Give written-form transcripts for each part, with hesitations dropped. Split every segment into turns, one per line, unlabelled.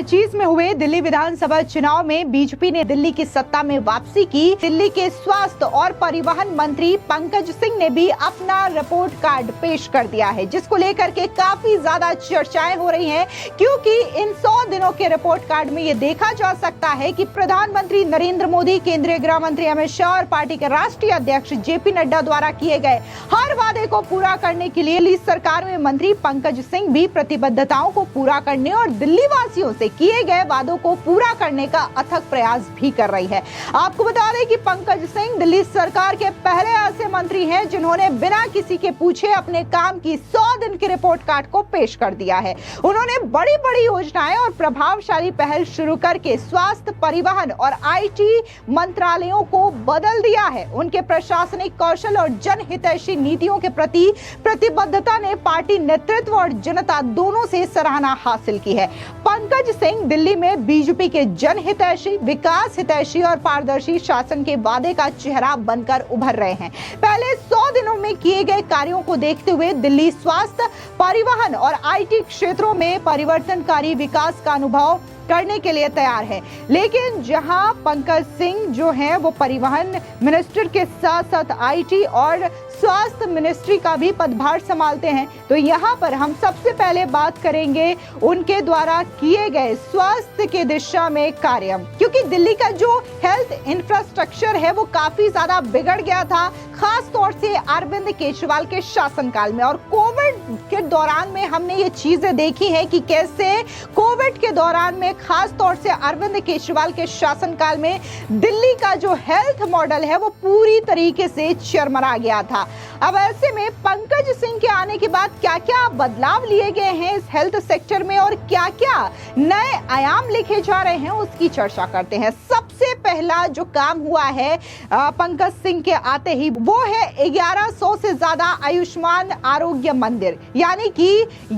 2025 में हुए दिल्ली विधानसभा चुनाव में बीजेपी ने दिल्ली की सत्ता में वापसी की। दिल्ली के स्वास्थ्य और परिवहन मंत्री पंकज सिंह ने भी अपना रिपोर्ट कार्ड पेश कर दिया है, जिसको लेकर के काफी ज्यादा चर्चाएं हो रही हैं, क्योंकि इन 100 दिनों के रिपोर्ट कार्ड में ये देखा जा सकता है कि प्रधानमंत्री नरेंद्र मोदी, केंद्रीय गृह मंत्री अमित शाह और पार्टी के राष्ट्रीय अध्यक्ष जेपी नड्डा द्वारा किए गए हर वादे को पूरा करने के लिए दिल्ली सरकार में मंत्री पंकज सिंह भी प्रतिबद्धताओं को पूरा करने और दिल्ली वासियों से किए गए वादों को पूरा करने का अथक प्रयास भी कर रही है। आपको बता दें कि पंकज सिंह दिल्ली सरकार के पहले ऐसे मंत्री हैं जिन्होंने बिना किसी के पूछे अपने काम की 100 दिन की रिपोर्ट कार्ड को पेश कर दिया है। उन्होंने बड़ी बड़ी योजनाएं और प्रभावशाली पहल शुरू करके स्वास्थ्य, परिवहन और आईटी मंत्रालयों को बदल दिया है। उनके प्रशासनिक कौशल और जनहितैषी नीतियों के प्रति प्रतिबद्धता ने पार्टी नेतृत्व और जनता दोनों से सराहना हासिल की है। पंकज सिंह दिल्ली में बीजेपी के जनहितैषी, विकास हितैषी और पारदर्शी शासन के वादे का चेहरा बनकर उभर रहे हैं। पहले 100 दिनों में किए गए कार्यों को देखते हुए दिल्ली स्वास्थ्य, परिवहन और आईटी क्षेत्रों में परिवर्तनकारी विकास का अनुभव करने के लिए तैयार है। लेकिन जहां पंकज सिंह जो हैं वो परिवहन मिनिस्टर के साथ साथ आईटी और स्वास्थ्य मिनिस्ट्री का भी पदभार संभालते हैं, तो यहाँ पर हम सबसे पहले बात करेंगे उनके द्वारा किए गए स्वास्थ्य के दिशा में कार्य, क्योंकि दिल्ली का जो हेल्थ इंफ्रास्ट्रक्चर है वो काफी ज्यादा बिगड़ गया था, खास तौर से अरविंद केजरीवाल के शासनकाल में। और कोविड के दौरान में हमने ये चीजें देखी है कि कैसे कोविड के दौरान में खास तौर से अरविंद केजरीवाल के शासनकाल में दिल्ली का जो हेल्थ मॉडल है वो पूरी तरीके से चरमरा गया था। अब ऐसे में पंकज सिंह के आने के बाद क्या क्या बदलाव लिए गए हैं इस हेल्थ सेक्टर में और क्या क्या नए आयाम लिखे जा रहे हैं, उसकी चर्चा करते हैं। सबसे पहला जो काम हुआ है पंकज सिंह के आते ही, वो है 1100 से ज्यादा आयुष्मान आरोग्य मंदिर। यानी कि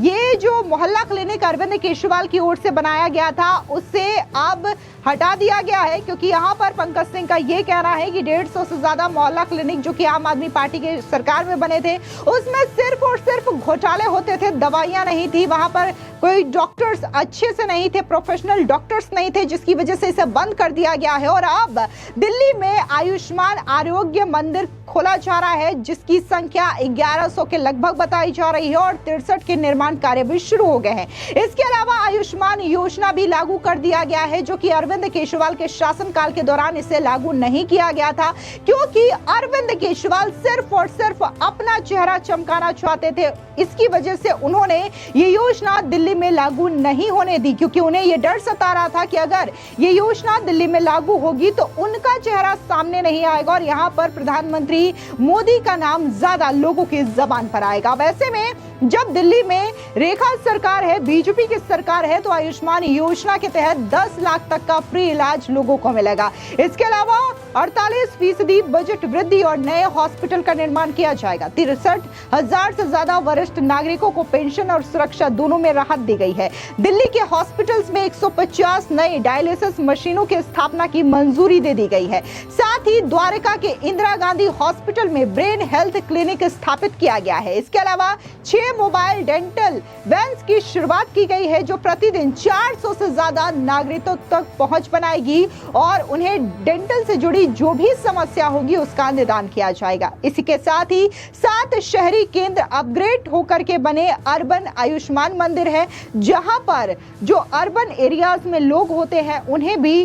ये जो मोहल्ला क्लिनिक अरविंद केजरीवाल की ओर से बनाया गया था उसे अब हटा दिया गया है, क्योंकि यहाँ पर पंकज सिंह का ये कहना है कि 150 से ज्यादा मोहल्ला क्लिनिक जो कि आम आदमी पार्टी के सरकार में बने थे उसमें सिर्फ और सिर्फ घोटाले होते थे, दवाइयां नहीं थी, वहां पर कोई डॉक्टर्स अच्छे से नहीं थे, प्रोफेशनल डॉक्टर्स नहीं थे, जिसकी वजह से इसे बंद कर दिया गया है। और अब दिल्ली में आयुष्मान आरोग्य मंदिर खोला जा रहा है, जिसकी संख्या 1100 के लगभग बताई जा रही है और 63 के निर्माण कार्य भी शुरू हो गए हैं। इसके अलावा आयुष्मान योजना भी लागू कर दिया गया है, जो कि अरविंद केजरीवाल के शासनकाल के दौरान इसे लागू नहीं किया गया था, क्योंकि अरविंद केजरीवाल सिर्फ और सिर्फ अपना चेहरा चमकाना चाहते थे। इसकी वजह से उन्होंने ये योजना दिल्ली में लागू नहीं होने दी, क्योंकि उन्हें ये डर सता रहा था कि अगर ये योजना दिल्ली में लागू होगी तो उनका चेहरा सामने नहीं आएगा और यहाँ पर प्रधानमंत्री मोदी का नाम ज्यादा लोगों की जबान पर आएगा। वैसे में जब दिल्ली में रेखा सरकार है, बीजेपी की सरकार है, तो आयुष्मान योजना के तहत 10 लाख तक का फ्री इलाज लोगों को मिलेगा। इसके अलावा 48% बजट वृद्धि और नए हॉस्पिटल का निर्माण किया जाएगा। 63,000 से ज्यादा वरिष्ठ नागरिकों को पेंशन और सुरक्षा दोनों में राहत दी गई है। दिल्ली के हॉस्पिटल्स में 150 नए डायलिसिस मशीनों की स्थापना की मंजूरी दे दी गई है। साथ ही द्वारका के इंदिरा गांधी हॉस्पिटल में ब्रेन हेल्थ क्लिनिक स्थापित किया गया है। इसके अलावा 6 मोबाइल डेंटल वैन्स की शुरुआत की गई है, जो प्रतिदिन 400 से ज्यादा नागरिकों तक पहुंच बनाएगी और उन्हें डेंटल से जुड़ी जो भी समस्या होगी उसका निदान किया जाएगा। इसी के साथ ही 7 शहरी केंद्र अपग्रेड होकर के बने अर्बन आयुष्मान मंदिर है, जहां पर जो अर्बन एरियाज में लोग होते हैं उन्हें भी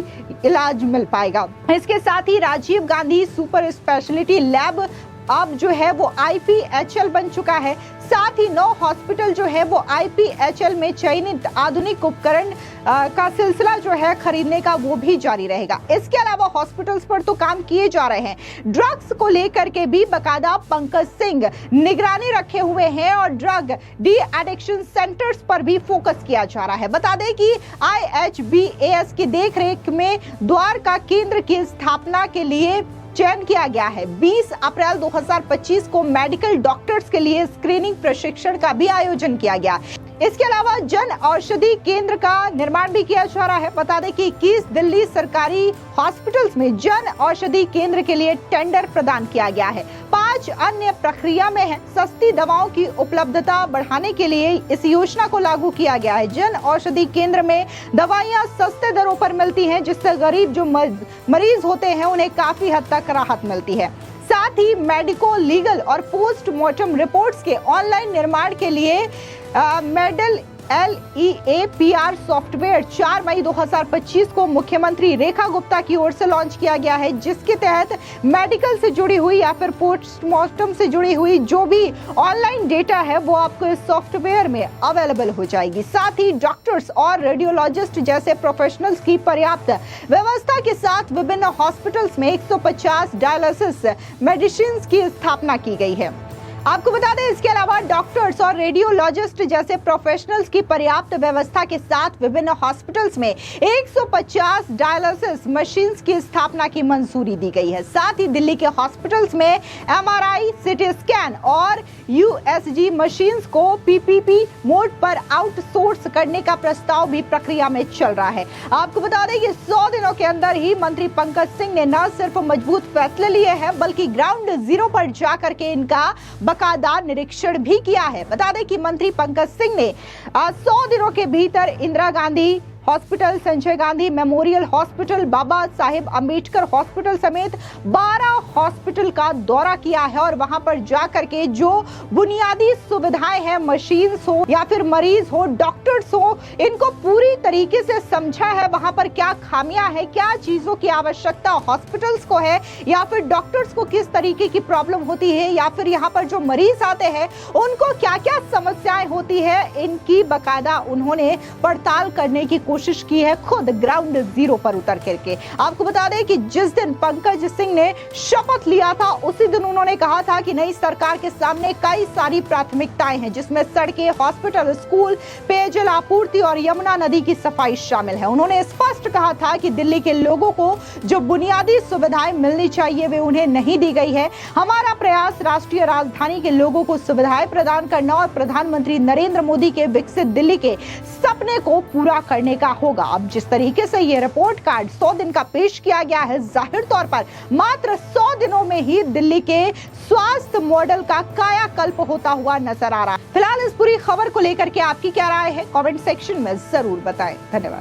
इलाज मिल पाएगा। इसके साथ ही Rajiv Gandhi super speciality lab अब जो है वो IPHL बन चुका है। साथ ही 9 हॉस्पिटल जो है वो IPHL में चयनित आधुनिक उपकरण का सिलसिला जो है खरीदने का वो भी जारी रहेगा। इसके अलावा हॉस्पिटल्स पर तो काम किए जा रहे हैं, ड्रग्स को लेकर के भी बकायदा पंकज सिंह निगरानी रखे हुए हैं और ड्रग डी एडिक्शन सेंटर्स पर भी फोकस किया जा रहा है। बता दें कि IHBAS की देखरेख में द्वारका केंद्र की स्थापना के लिए चयन किया गया है। 20 अप्रैल 2025 को मेडिकल डॉक्टर्स के लिए स्क्रीनिंग प्रशिक्षण का भी आयोजन किया गया। इसके अलावा जन औषधि केंद्र का निर्माण भी किया जा रहा है। बता दें कि 21 दिल्ली सरकारी हॉस्पिटल्स में जन औषधि केंद्र के लिए टेंडर प्रदान किया गया है। 5 कुछ अन्य प्रक्रिया में है। सस्ती दवाओं की उपलब्धता बढ़ाने के लिए इस योजना को लागू किया गया है। जन औषधि केंद्र में दवाइयां सस्ते दरों पर मिलती हैं, जिससे गरीब जो मरीज होते हैं उन्हें काफी हद तक राहत मिलती है। साथ ही मेडिको लीगल और पोस्टमार्टम रिपोर्ट्स के ऑनलाइन निर्माण के लिए मेडल LEAPR सॉफ्टवेयर 4 मई 2025 को मुख्यमंत्री रेखा गुप्ता की ओर से लॉन्च किया गया है, जिसके तहत मेडिकल से जुड़ी हुई या फिर पोस्टमार्टम से जुड़ी हुई जो भी ऑनलाइन डेटा है वो आपको इस सॉफ्टवेयर में अवेलेबल हो जाएगी। साथ ही डॉक्टर्स और रेडियोलॉजिस्ट जैसे प्रोफेशनल्स की पर्याप्त व्यवस्था के साथ विभिन्न हॉस्पिटल्स में 150 डायलिसिस मेडिसिन की स्थापना की गई है। आपको बता दें, इसके अलावा डॉक्टर्स और रेडियोलॉजिस्ट जैसे प्रोफेशनल्स की पर्याप्त व्यवस्था के साथ विभिन्न हॉस्पिटल्स में 150 डायलिसिस मशीन्स की स्थापना की मंजूरी दी गई है। साथ ही दिल्ली के हॉस्पिटल्स में MRI, CT स्कैन और USG मशीन्स को PPP मोड पर आउटसोर्स करने का प्रस्ताव भी प्रक्रिया में चल रहा है। आपको बता दें कि 100 दिनों के अंदर ही मंत्री पंकज सिंह ने न सिर्फ मजबूत फैसले लिए हैं, बल्कि ग्राउंड जीरो पर जाकर के इनका बकायदा निरीक्षण भी किया है। बता दें कि मंत्री पंकज सिंह ने 100 दिनों के भीतर Indira Gandhi hospital, Sanjay Gandhi memorial hospital, Baba Saheb Ambedkar hospital समेत 12 हॉस्पिटल का दौरा किया है और वहां पर जाकर के जो बुनियादी सुविधाएं हैं, मशीन्स हो या फिर मरीज हो, डॉक्टर्स हो, इनको पूरी तरीके से समझा है। वहां पर क्या खामियां है, क्या चीजों की आवश्यकता हॉस्पिटल्स को है या फिर डॉक्टर्स को किस तरीके की प्रॉब्लम होती है या फिर यहाँ पर जो मरीज आते हैं उनको क्या क्या समस्याएं होती है, इनकी बाकायदा उन्होंने पड़ताल करने की कोशिश की है, खुद ग्राउंड जीरो पर उतर करके। आपको बता दें कि जिस दिन पंकज सिंह ने शपथ लिया था उसी दिन उन्होंने कहा था कि नई सरकार के सामने कई सारी प्राथमिकताएं हैं, जिसमें सड़कें, हॉस्पिटल, स्कूल, पेयजल आपूर्ति और यमुना नदी की सफाई शामिल है। उन्होंने स्पष्ट कहा था कि दिल्ली के लोगों को जो बुनियादी सुविधाएं मिलनी चाहिए वे उन्हें नहीं दी गई है। हमारा प्रयास राष्ट्रीय राजधानी के लोगों को सुविधाएं प्रदान करना और प्रधानमंत्री नरेंद्र मोदी के विकसित दिल्ली के सपने को पूरा करने का होगा। अब जिस तरीके से ये रिपोर्ट कार्ड 100 दिन का पेश किया गया है, जाहिर तौर पर मात्र 100 दिनों में ही दिल्ली के स्वास्थ्य मॉडल का कायाकल्प होता हुआ नजर आ रहा है। फिलहाल इस पूरी खबर को लेकर के आपकी क्या राय है, कमेंट सेक्शन में जरूर बताएं। धन्यवाद।